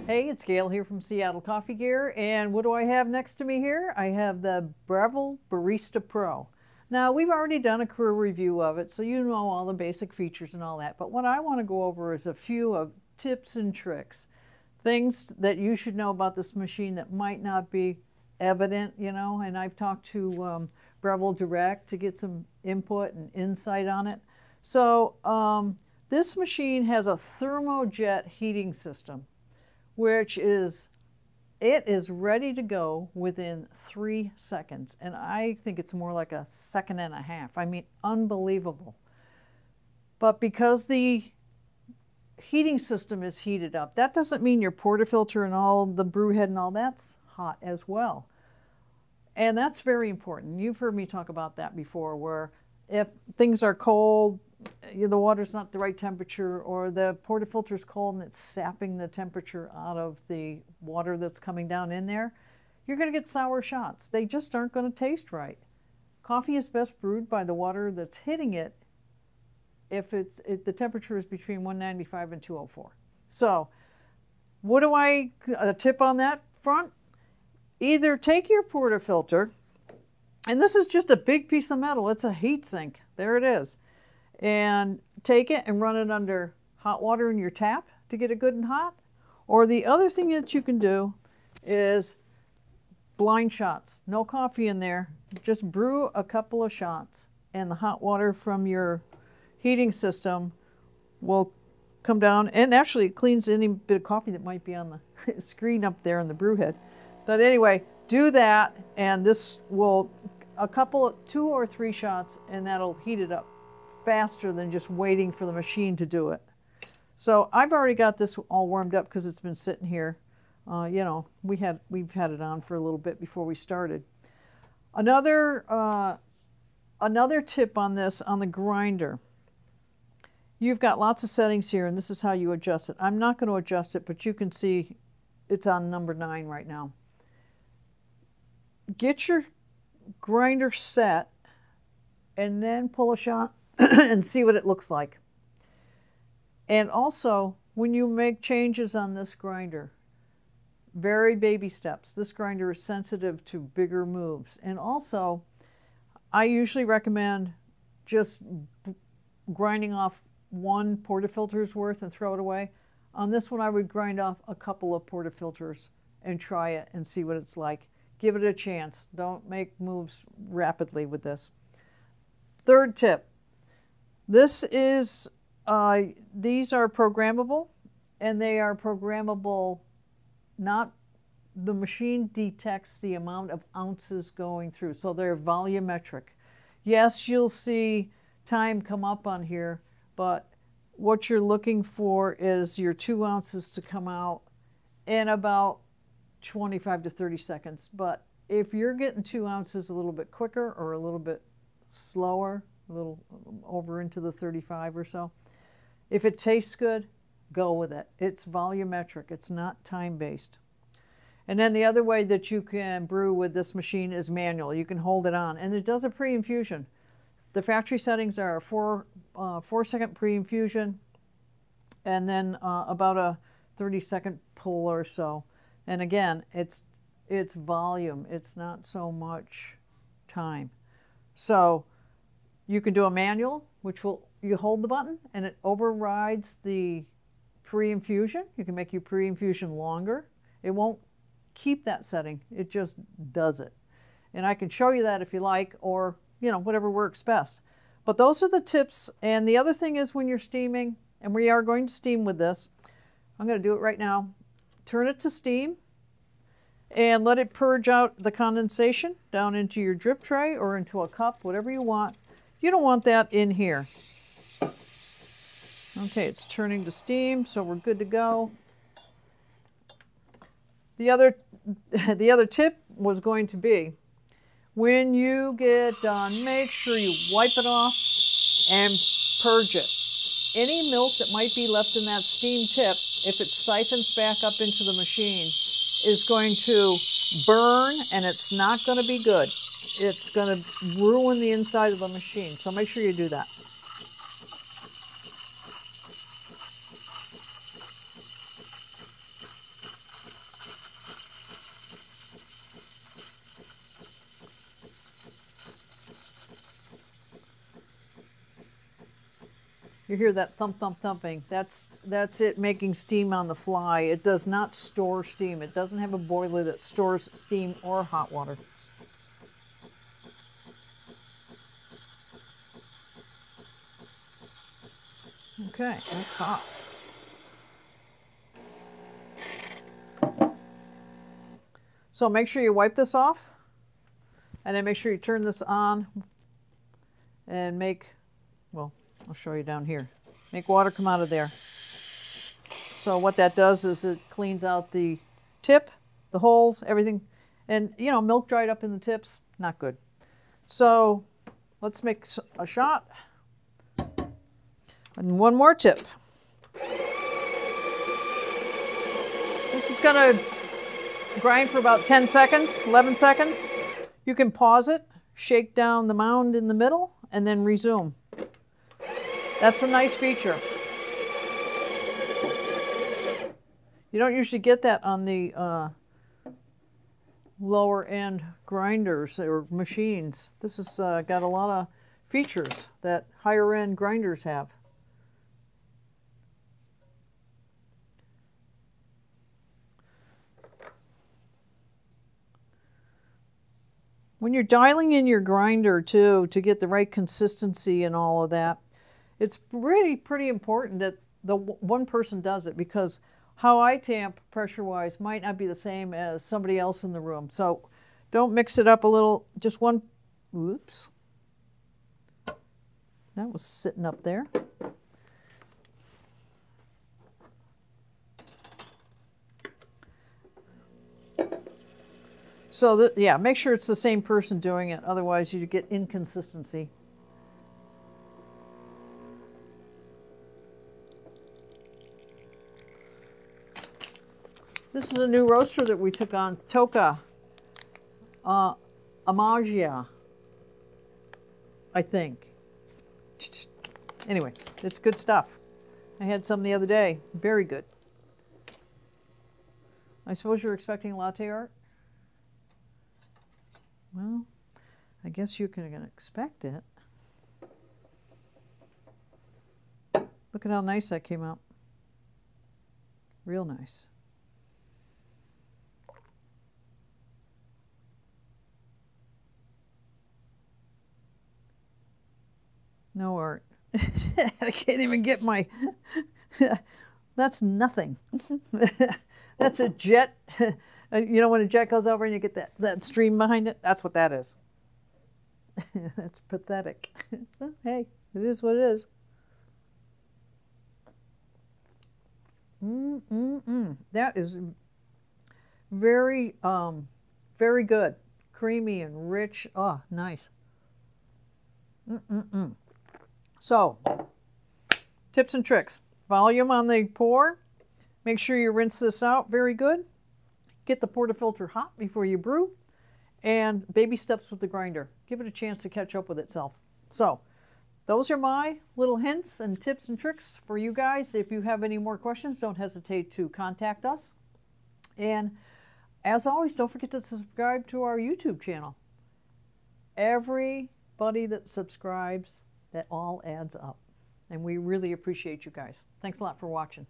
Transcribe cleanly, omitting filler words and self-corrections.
Hey, it's Gail here from Seattle Coffee Gear, and what do I have next to me here? I have the Breville Barista Pro. Now, we've already done a career review of it, so you know all the basic features and all that, but what I want to go over is a few of tips and tricks, things that you should know about this machine that might not be evident, you know, and I've talked to Breville Direct to get some input and insight on it. So this machine has a thermojet heating system, which is, it is ready to go within 3 seconds. And I think it's more like a second and a half. I mean, unbelievable. But because the heating system is heated up, that doesn't mean your portafilter and all the brew head and all that's hot as well. And that's very important. You've heard me talk about that before, where if things are cold, the water's not the right temperature, or the portafilter is cold and it's sapping the temperature out of the water that's coming down in there, you're going to get sour shots. They just aren't going to taste right. Coffee is best brewed by the water that's hitting it if the temperature is between 195 and 204. So a tip on that front? Either take your portafilter, and this is just a big piece of metal. It's a heat sink. There it is. And take it and run it under hot water in your tap to get it good and hot. Or the other thing that you can do is blind shots. No coffee in there. Just brew a couple of shots, and the hot water from your heating system will come down, and actually it cleans any bit of coffee that might be on the screen up there in the brew head. But anyway, do that, and this will, two or three shots, and that'll heat it up faster than just waiting for the machine to do it. So I've already got this all warmed up because it's been sitting here. You know, we've had it on for a little bit before we started. Another tip on this, on the grinder. You've got lots of settings here, and this is how you adjust it. I'm not going to adjust it, but you can see it's on number 9 right now. Get your grinder set and then pull a shot and see what it looks like. And also, when you make changes on this grinder, very baby steps. This grinder is sensitive to bigger moves. And also, I usually recommend just grinding off one portafilter's worth and throw it away. On this one, I would grind off a couple of portafilters and try it and see what it's like. Give it a chance. Don't make moves rapidly with this. Third tip. This is, these are programmable, and they are programmable, the machine detects the amount of ounces going through, so they're volumetric. Yes, you'll see time come up on here, but what you're looking for is your 2 ounces to come out in about 25 to 30 seconds. But if you're getting 2 ounces a little bit quicker or a little bit slower, a little over into the 35 or so, if it tastes good, go with it. It's volumetric. It's not time-based. And then the other way that you can brew with this machine is manual. You can hold it on, and it does a pre-infusion. The factory settings are a 4-second pre-infusion, and then about a 30-second pull or so. And again, it's volume. It's not so much time. So you can do a manual, which you hold the button and it overrides the pre-infusion. You can make your pre-infusion longer. It won't keep that setting. It just does it. And I can show you that if you like, or you know, whatever works best. But those are the tips. And the other thing is, when you're steaming, and we are going to steam with this, I'm going to do it right now. Turn it to steam and let it purge out the condensation down into your drip tray or into a cup, whatever you want. You don't want that in here. Okay, it's turning to steam, so we're good to go. The other tip was going to be, when you get done, make sure you wipe it off and purge it. Any milk that might be left in that steam tip, if it siphons back up into the machine, is going to burn, and it's not going to be good. It's going to ruin the inside of the machine, so make sure you do that. You hear that thump, thump, thumping. That's it making steam on the fly. It does not store steam. It doesn't have a boiler that stores steam or hot water. Okay, that's hot. So make sure you wipe this off, and then make sure you turn this on and make, well, I'll show you down here. Make water come out of there. So what that does is it cleans out the tip, the holes, everything. And, you know, milk dried up in the tips, not good. So let's make a shot. And one more tip. This is going to grind for about 10 seconds, 11 seconds. You can pause it, shake down the mound in the middle, and then resume. That's a nice feature. You don't usually get that on the lower end grinders or machines. This has got a lot of features that higher end grinders have. When you're dialing in your grinder too to get the right consistency and all of that, it's pretty important that the one person does it, because how I tamp pressure-wise might not be the same as somebody else in the room. So don't mix it up a little, just one, whoops. That was sitting up there. So yeah, make sure it's the same person doing it, otherwise you get inconsistency. This is a new roaster that we took on, Toka Amagia, I think. Anyway, it's good stuff. I had some the other day, very good. I suppose you're expecting latte art? Well, I guess you can expect it. Look at how nice that came out. Real nice. No art. I can't even get my... That's nothing. That's a jet. You know when a jet goes over and you get that stream behind it? That's what that is. That's pathetic. Hey, it is what it is. That is very, very good. Creamy and rich. Oh, nice. So, tips and tricks. Volume on the pour. Make sure you rinse this out very good. Get the portafilter hot before you brew. And baby steps with the grinder. Give it a chance to catch up with itself. So, those are my little hints and tips and tricks for you guys. If you have any more questions, don't hesitate to contact us. And as always, don't forget to subscribe to our YouTube channel. Everybody that subscribes, that all adds up. And we really appreciate you guys. Thanks a lot for watching.